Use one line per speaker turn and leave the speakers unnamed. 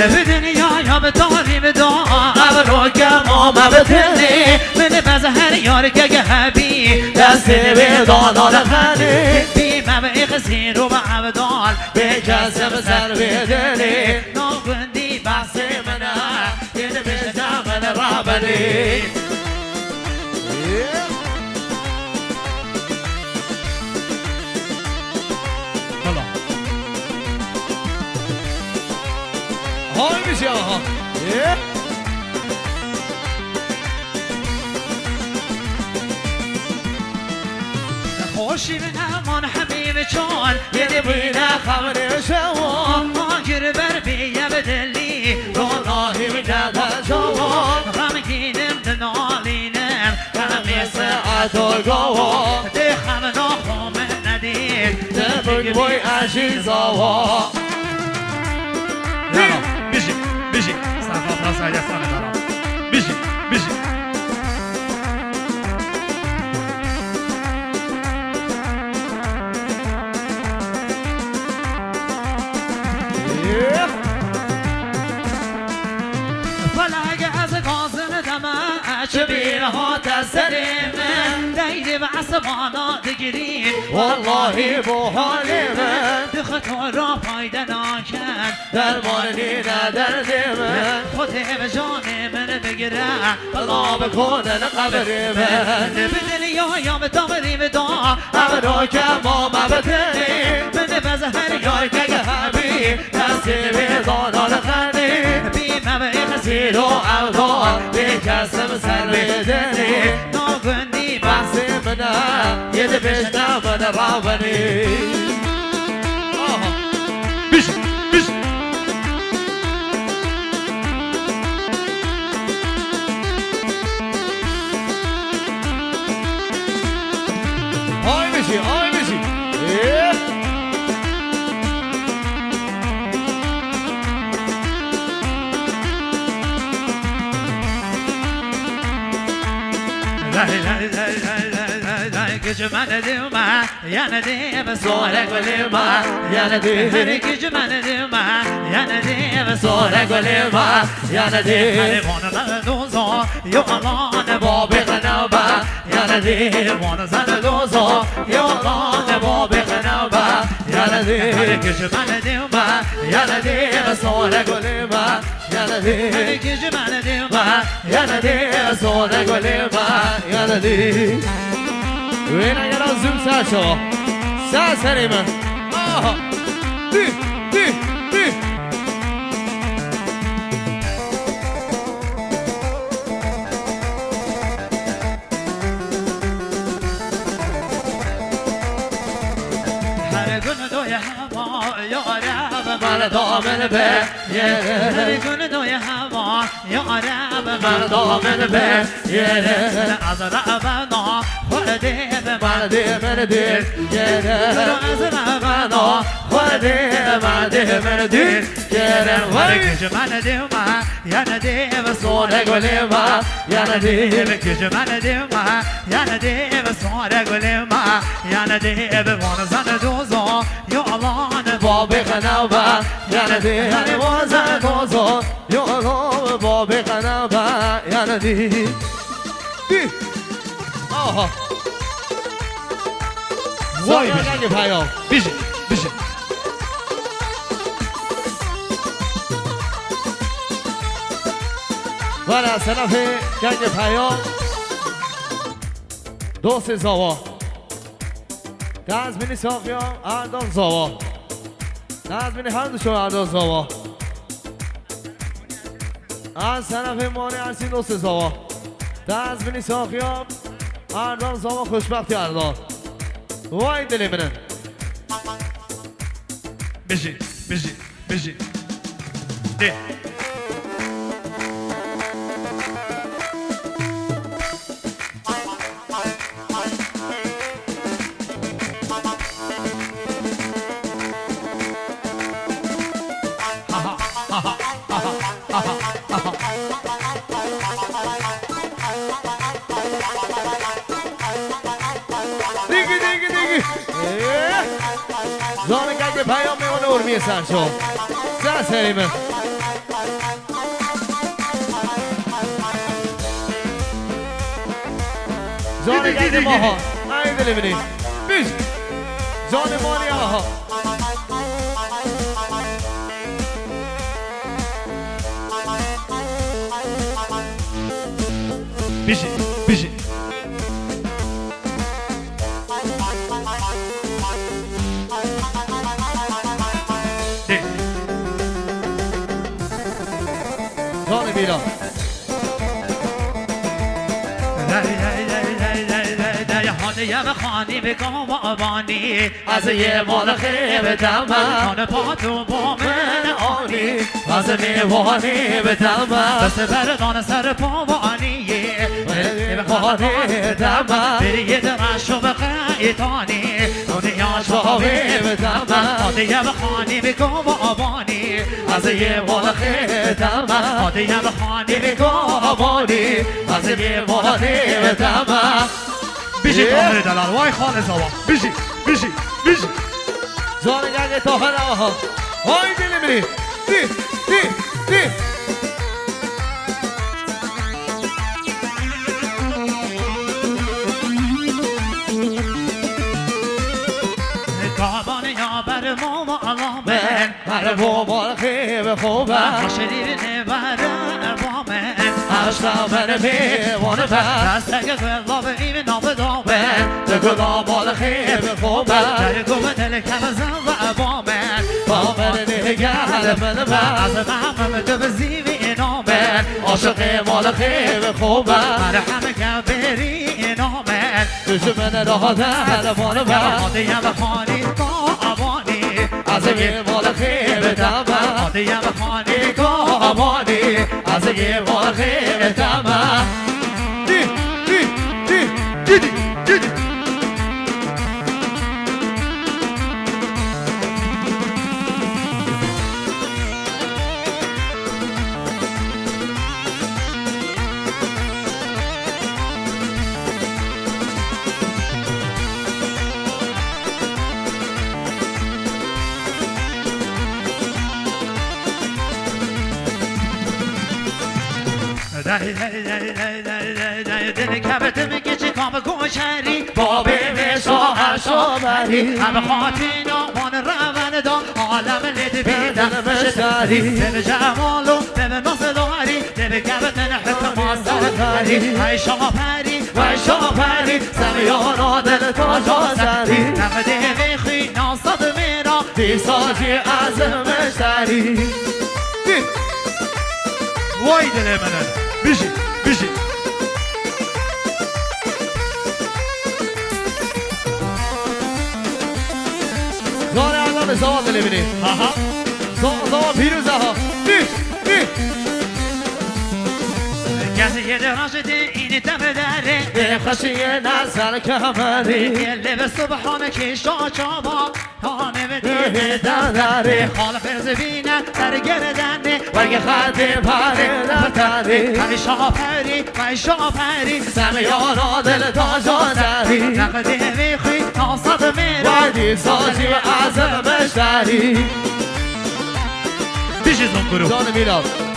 به دنیا یا به داری به دعا ابرو گما مبتلی من بزهر یار که حبی دست به دانال خلی بی مبعیق زیرو به عبدال به کسب سر به دلی ناگندی بحث منه یه بشتم من رابلی
های میشه آها
خوشی به امان حبیب چون یه بینه خبر شوان ماجر بر بیه بدلی روناهی بینه در جوان غمگینم دنالینم همی ساعت و گوان ده خم ناخوم ندید ده بگوی عزیز آوا بیشی سرخاف را سایده سانه دارم بیشی فلگ از گازن دمه چه بیره ها تسریم دیده و عصبانا دگیریم والله با حال من دخت را فایده ناکن درمانی ندرد من خود به جان من بگیره بلا بکنن قبر من به دنیا یا به تامری به دعا ابرو که ما مبتلی من بزهر یای که حبی دست به دانال خلی بی مبعیق زیر و عبدال به کسب سر به دلی ناگندی بحث منه یه بشتم من رابلی بیش
های میشی
Gecman edilme, yanadime sonra gülüme, yanadime gecman edilme, yanadime sonra gülüme, yanadime onu dozo, yolan babi gınaba, yanadime onu zan dozo, yolan babi gınaba, yanadime gecman edilme, yanadime sonra gülüme, yanadime gecman edilme, yanadime sonra gülüme, yanadime
وين يا زوم ساشو ساسريما اه دي
هر گل دوی هوا یارم من دامن به هر گل دوی هوا یارم من دامن به از ربنا خورده به مرده مرده از ربنا خورده مرده مرده ورکش من دیما یا ندیم سوره گلیما یا ندیم کش من دیما یا ندیم سوره گلیما یا ندیم وانزن دوزو یا الله باب خنابا یا ندیم وانزن دوزو یا الله باب خنابا یا ندیم
آها
وای
بشه پیام
بیشه
ولی از طرف گنگ پیام دوست زاوا نظمینی ساقیام اردان زاوا نظمینی هر دوشون اردان زاوا از طرف مانی ارسین دوست زاوا نظمینی ساقیام اردان زاوا خوشبختی اردان وای دلی منن
بیشه ده
زان گنگ پیام میمونه ارمی سرشو سر سریمه جان گنگ ماها این دلی بینی بیش جان مانی آها
بیشی بیشی
جان بیرا
یم خانی بگم آبانی
از یه مال خیب تمام
خانه پاتو با من آنی
از میوانی به تمام
دست بردان سر پاوانی
خانه تمام
بری یه درشو به قیتانی دنیا شاوی
به تمام
خانه یم خانی بگم آبانی
از یه مال خیب تمام
خانه یم خانی بگم
آبانی از یه مال خیب تمام
بیشی تاهر دلال وای خانه زوا بیشی بیشی بیشی
جان گنگ تاهر آها های دلی بینی دی دی دی
کابان یا بر ماما علامه
هر بابا خیب خوبه
شدیر نبر اربامه
اشتا من بیوان بر
دستگ گلاب این نام دامه
دگلا مال خیب خوبه
در گوه دل کم زن و ابامه
با من نگل من بر
از محمم دو بزیوی نامه
عاشق مال خیب خوبه
هر همه که بری نامه
دشمن راه در مال بر
آده یم خانی با آبانی
از یه مال خیب تمام
آده یم خانی
آبانی از یه مال خیب تمام دی دی دی دی دی دی
دل کبت میگه چه کام گوشری
بابی شوهر شوهری
همه خاطین آمان روان دا عالم لید بیدن
مشتری
دل جمالو دل نصداری دل کبت نحک ماستری های شما پری
وای شوهری سمیانا دل تا جازری
نقده ویخی ناصد میرا
دی سازی از مشتری
وای دل منه بیشی بیشی
زان علم زوان دلی بینی
آها
زوان پیروزه ها دی دی
کسی یه دراشده اینی دم دره
به خشی نظر کمری
گله به صبحانه که شاچابا تانه به دیده
داره
خال فرز بینه در گردنه
برگ خط پره دفتری
همی شاپری و شاپری
سمیانا دل تا جازری
نقده میخوی ناصد میرا
وادی سازی از مشتری
بیشی زنگرو
جان میلاد